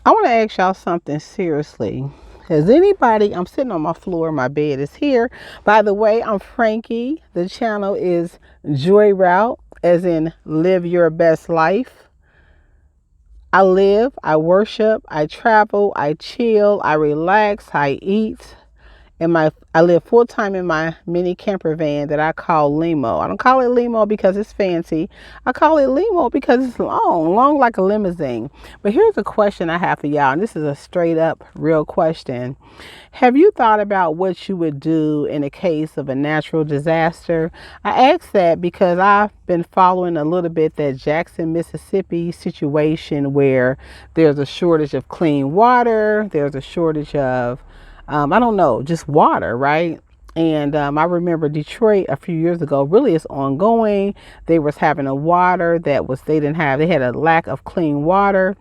I want to ask y'all something seriously. Has anybody, I'm sitting on my floor, my bed is here. By the way, I'm Frankie. The channel is Gurrrrl, as in live your best life. I live, I worship, I travel, I chill, I relax, I eat. I live full time in my mini camper van that I call limo. I don't call it limo because it's fancy. I call it limo because it's long like a limousine. But here's a question I have for y'all, and this is a straight up real question. Have you thought about what you would do in a case of a natural disaster? I ask that because I've been following a little bit that Jackson, Mississippi situation where there's a shortage of clean water, there's a shortage of I don't know, just water, right? And I remember Detroit a few years ago, really it's ongoing. They was having a water they had a lack of clean water.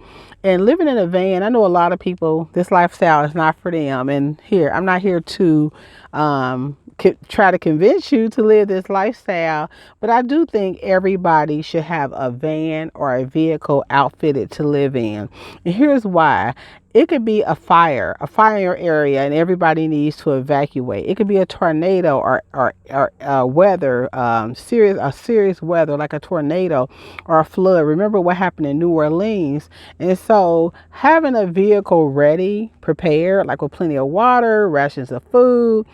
And living in a van, I know a lot of people, this lifestyle is not for them. And I'm not here to try to convince you to live this lifestyle, but I do think everybody should have a van or a vehicle outfitted to live in. And here's why. It could be a fire in your area, and everybody needs to evacuate. It could be a tornado or weather, serious weather like a tornado or a flood. Remember what happened in New Orleans? And so having a vehicle ready, prepared, like with plenty of water, rations of food,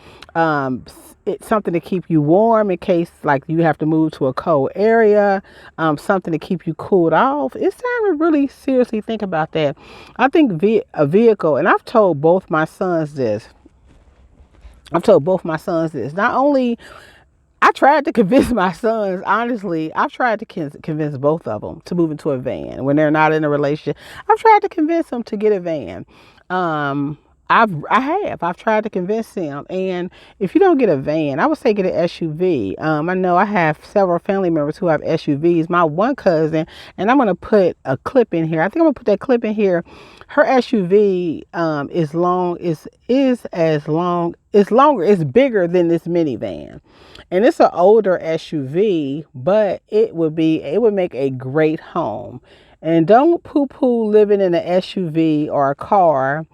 it's something to keep you warm in case like you have to move to a cold area, something to keep you cooled off. It's time to really seriously think about that. I think a vehicle, and I've told both my sons this. Not only I tried to convince my sons, honestly, I've tried to convince both of them to move into a van when they're not in a relationship. I've tried to convince them to get a van. I've tried to convince them. And if you don't get a van, I would say get an SUV. I know I have several family members who have SUVs. My one cousin, and I'm going to put a clip in here. I think I'm going to put that clip in here. Her SUV it's bigger than this minivan. And it's an older SUV, but it would make a great home. And don't poo-poo living in an SUV or a car.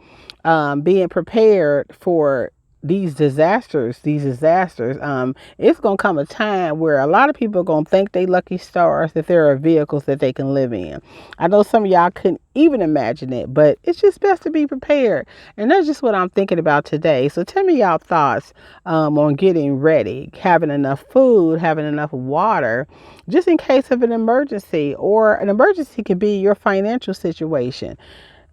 Being prepared for these disasters. It's going to come a time where a lot of people are going to thank they lucky stars that there are vehicles that they can live in. I know some of y'all couldn't even imagine it, but it's just best to be prepared. And that's just what I'm thinking about today. So tell me y'all thoughts on getting ready, having enough food, having enough water, just in case of an emergency. Or an emergency could be your financial situation.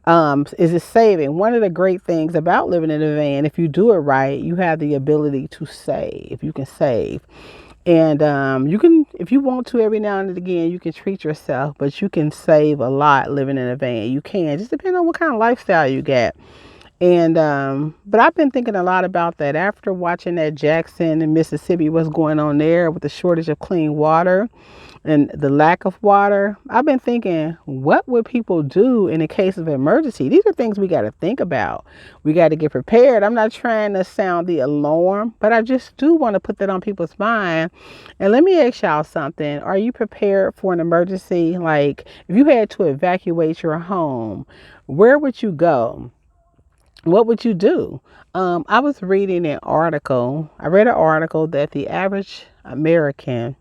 Is it saving? One of the great things about living in a van, if you do it right, you have the ability to save. You can save. And you can, if you want to, every now and again, you can treat yourself, but you can save a lot living in a van. You can, just depending on what kind of lifestyle you get. And but I've been thinking a lot about that after watching that Jackson in Mississippi, what's going on there with the shortage of clean water and the lack of water. I've been thinking, what would people do in a case of emergency? These are things we got to think about. We got to get prepared. I'm not trying to sound the alarm, but I just do want to put that on people's mind. And let me ask y'all something. Are you prepared for an emergency? Like if you had to evacuate your home, where would you go? What would you do? I was reading an article. I read an article that the average American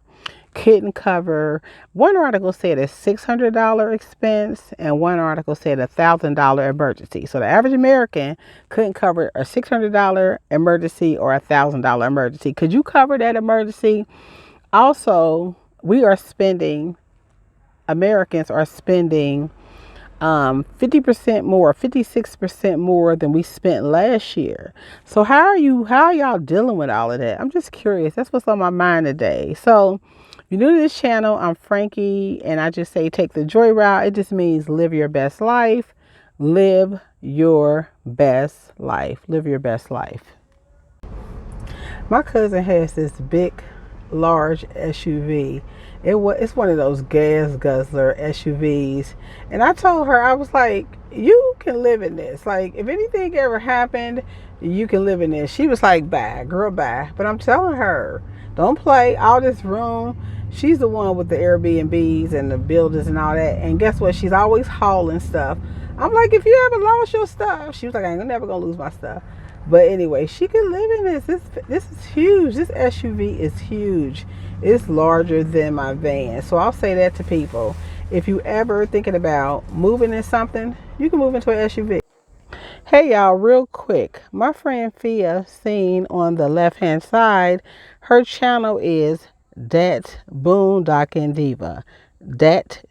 couldn't cover. One article said a $600 expense, and one article said a $1,000 emergency. So the average American couldn't cover a $600 emergency or a $1,000 emergency. Could you cover that emergency? Also, Americans are spending 50% more, 56% more than we spent last year. So how are y'all dealing with all of that? I'm just curious. That's what's on my mind today. So if you're new to this channel, I'm Frankie, and I just say take the joy route. It just means live your best life. Live your best life. Live your best life. My cousin has this big, large SUV. It's one of those gas guzzler SUVs. And I told her, I was like, you can live in this. Like, if anything ever happened, you can live in this. She was like, bye, girl, bye. But I'm telling her, don't play all this room. She's the one with the Airbnbs and the buildings and all that. And guess what? She's always hauling stuff. I'm like, if you ever lost your stuff, she was like, I ain't never gonna lose my stuff. But anyway, she could live in this. This is huge. This SUV is huge. It's larger than my van. So I'll say that to people. If you ever thinking about moving in something, you can move into an SUV. Hey y'all, real quick. My friend Fia seen on the left hand side, her channel is Dat Boondocking Diva. Dat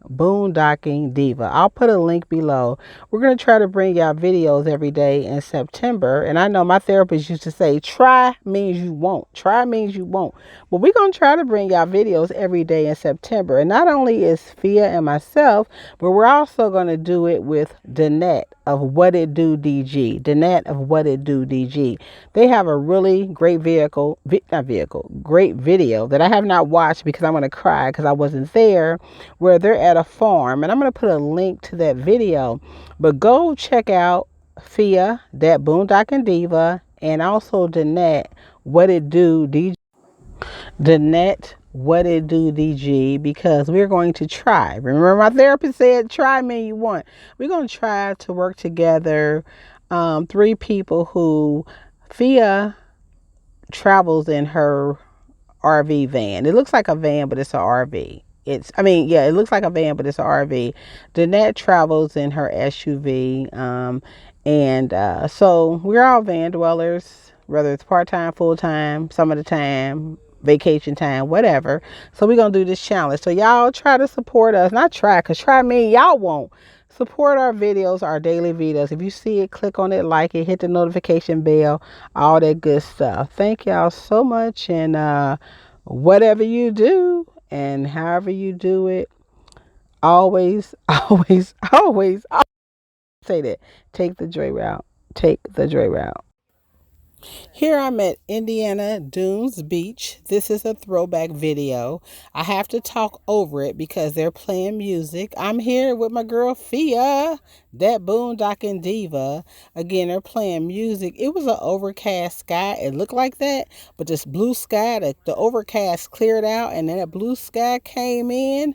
Boondocking Diva. I'll put a link below. We're gonna try to bring y'all videos every day in September. And I know my therapist used to say, try means you won't. Try means you won't. But we're gonna try to bring y'all videos every day in September. And not only is Fia and myself, but we're also gonna do it with Danette of What It Do DG. Danette of What It Do DG. They have a really great great video that I have not watched because I'm gonna cry because I wasn't there, where they're at a farm, and I'm gonna put a link to that video. But go check out Fia, that Boondocking Diva, and also Danette, What It Do DG. Danette, What It Do DG, because we're going to try. Remember, my therapist said, try me you want. We're going to try to work together. Three people who Fia travels in her RV van. It looks like a van, but it's an RV. It looks like a van, but it's an RV. Danette travels in her SUV. So we're all van dwellers, whether it's part-time, full-time, some of the time, vacation time, whatever. So we're going to do this challenge. So y'all try to support us. Not try, because try me, y'all won't. Support our videos, our daily videos. If you see it, click on it, like it, hit the notification bell, all that good stuff. Thank y'all so much. And whatever you do and however you do it, always, always say that. Take the joy route. Take the joy route. Here I'm at Indiana Dunes Beach. This is a throwback video. I have to talk over it because they're playing music. I'm here with my girl Fia, that Boondocking Diva. Again, they're playing music. It was an overcast sky. It looked like that, but this blue sky, the overcast cleared out, and then that blue sky came in.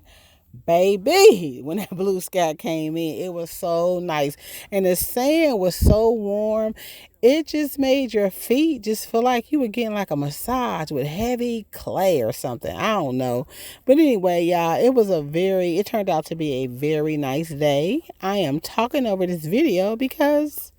Baby, when that blue sky came in, it was so nice. And the sand was so warm. It just made your feet just feel like you were getting like a massage with heavy clay or something. I don't know. But anyway, y'all, it turned out to be a very nice day. I am talking over this video because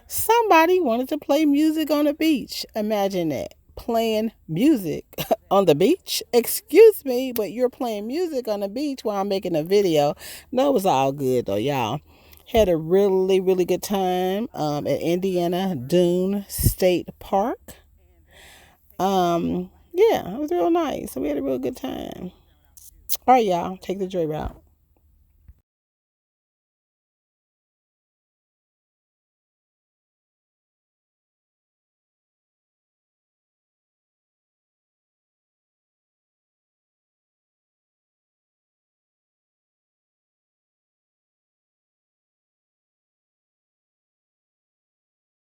somebody wanted to play music on the beach. Imagine that. Playing music on the beach. Excuse me, but you're playing music on the beach while I'm making a video. No, it was all good though, y'all. Had a really, really good time at Indiana Dune State Park. Yeah, it was real nice. So we had a real good time. All right, y'all, take the joy route.